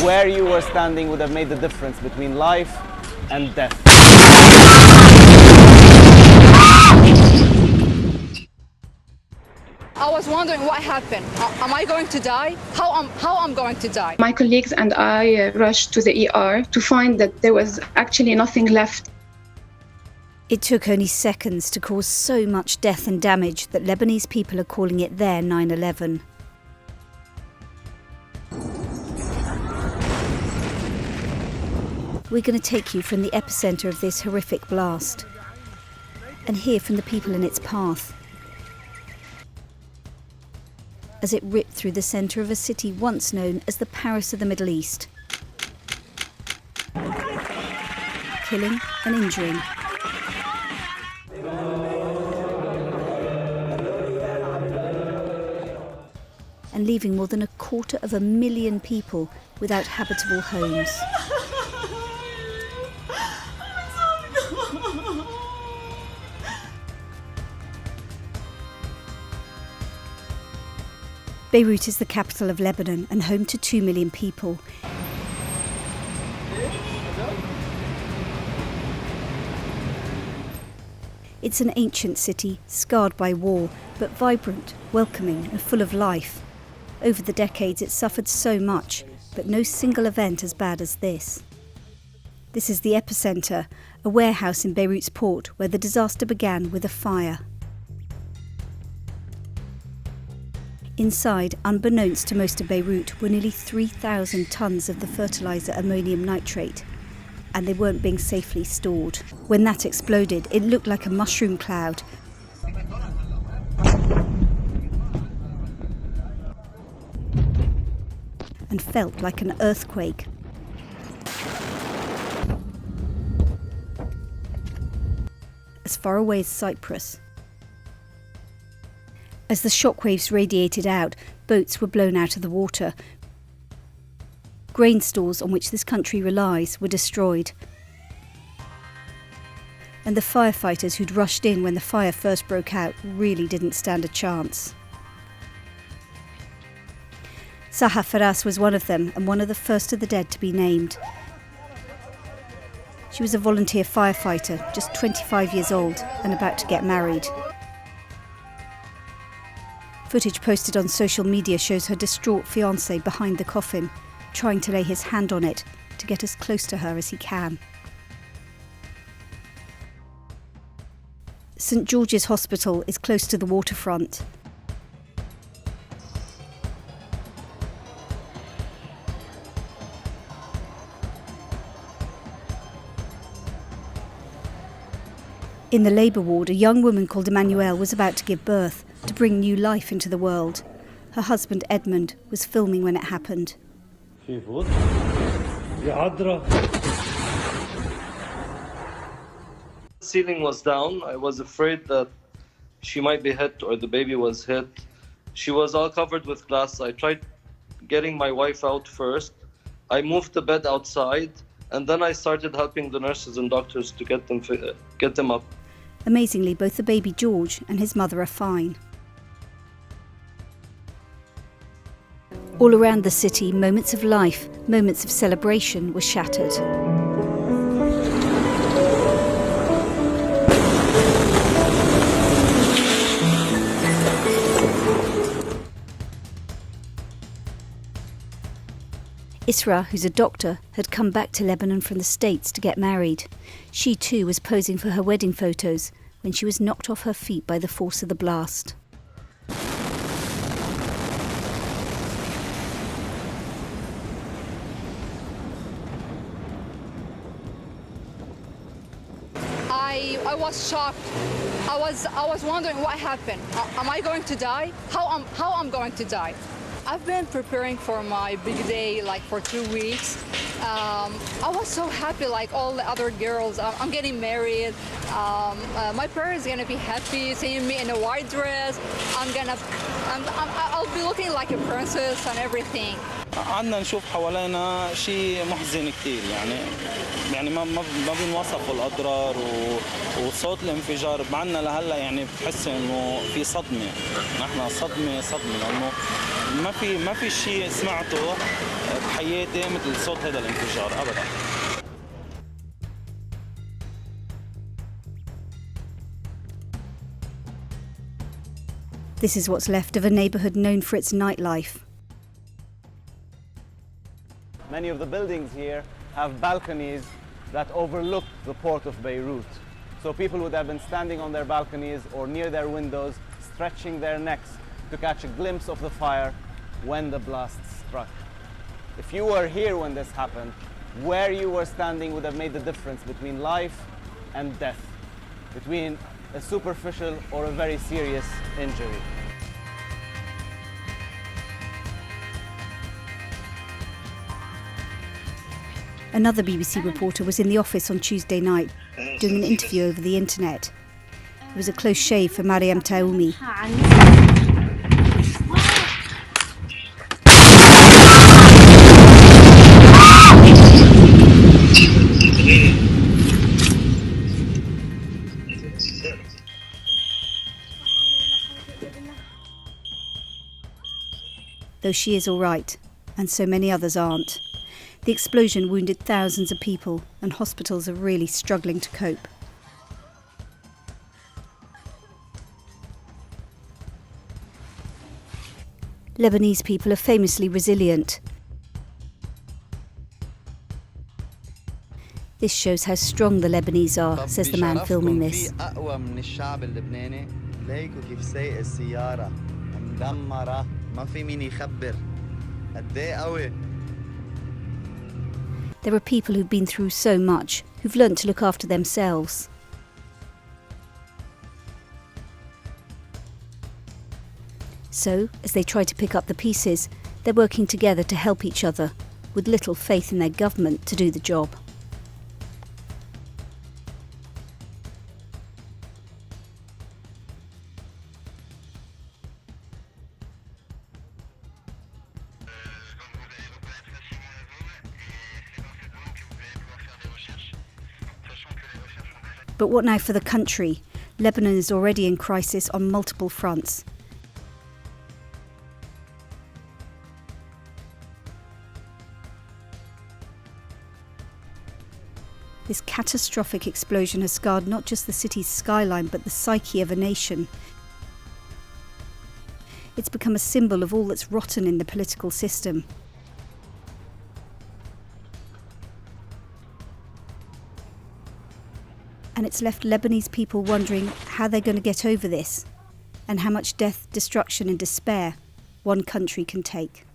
Where you were standing would have made the difference between life and death. I was wondering what happened. Am I going to die? How I'm going to die? My colleagues and I rushed to the ER to find that there was actually nothing left. It took only seconds to cause so much death and damage that Lebanese people are calling it their 9/11. We're going to take you from the epicentre of this horrific blast and hear from the people in its path as it ripped through the centre of a city once known as the Paris of the Middle East, killing and injuring. And leaving more than 250,000 people without habitable homes. Beirut is the capital of Lebanon and home to 2 million people. It's an ancient city, scarred by war, but vibrant, welcoming and full of life. Over the decades it's suffered so much, but no single event as bad as this. This is the epicentre, a warehouse in Beirut's port where the disaster began with a fire. Inside, unbeknownst to most of Beirut, were nearly 3,000 tonnes of the fertiliser ammonium nitrate, and they weren't being safely stored. When that exploded, it looked like a mushroom cloud. And felt like an earthquake. As far away as Cyprus. As the shockwaves radiated out, boats were blown out of the water. Grain stores on which this country relies were destroyed. And the firefighters who'd rushed in when the fire first broke out really didn't stand a chance. Saha Faras was one of them and one of the first of the dead to be named. She was a volunteer firefighter, just 25 years old and about to get married. Footage posted on social media shows her distraught fiancé behind the coffin, trying to lay his hand on it to get as close to her as he can. St George's Hospital is close to the waterfront. In the labour ward, a young woman called Emmanuelle was about to give birth, to bring new life into the world. Her husband, Edmund, was filming when it happened. The ceiling was down. I was afraid that she might be hit or the baby was hit. She was all covered with glass. I tried getting my wife out first. I moved the bed outside and then I started helping the nurses and doctors to get them up. Amazingly, both the baby George and his mother are fine. All around the city, moments of life, moments of celebration were shattered. Isra, who's a doctor, had come back to Lebanon from the States to get married. She too was posing for her wedding photos when she was knocked off her feet by the force of the blast. I was shocked. I was wondering what happened. Am I going to die? How I'm going to die? I've been preparing for my big day like for 2 weeks. I was so happy like all the other girls. I'm getting married. My parents are gonna be happy seeing me in a white dress. I'm gonna I'll be looking like a princess and everything. عنا نشوف حوالينا شيء محزن كتير يعني ما بينوصفوا الأضرار وصوت الانفجار بعنا لهلا يعني بتحس إنه في صدمة. نحن صدمة لأنه ما في شيء سمعته بحياتي مثل صوت هذا الانفجار أبدا. This is what's left of a neighbourhood known for its nightlife. Many of the buildings here have balconies that overlook the port of Beirut. So people would have been standing on their balconies or near their windows, stretching their necks to catch a glimpse of the fire when the blast struck. If you were here when this happened, where you were standing would have made the difference between life and death, between a superficial or a very serious injury. Another BBC reporter was in the office on Tuesday night, doing an interview over the internet. It was a close shave for Mariam Taoumi. Though she is all right, and so many others aren't. The explosion wounded thousands of people, and hospitals are really struggling to cope. Lebanese people are famously resilient. This shows how strong the Lebanese are, says the man filming this. There are people who've been through so much, who've learnt to look after themselves. So, as they try to pick up the pieces, they're working together to help each other, with little faith in their government to do the job. But what now for the country? Lebanon is already in crisis on multiple fronts. This catastrophic explosion has scarred not just the city's skyline, but the psyche of a nation. It's become a symbol of all that's rotten in the political system. And it's left Lebanese people wondering how they're going to get over this, and how much death, destruction and despair one country can take.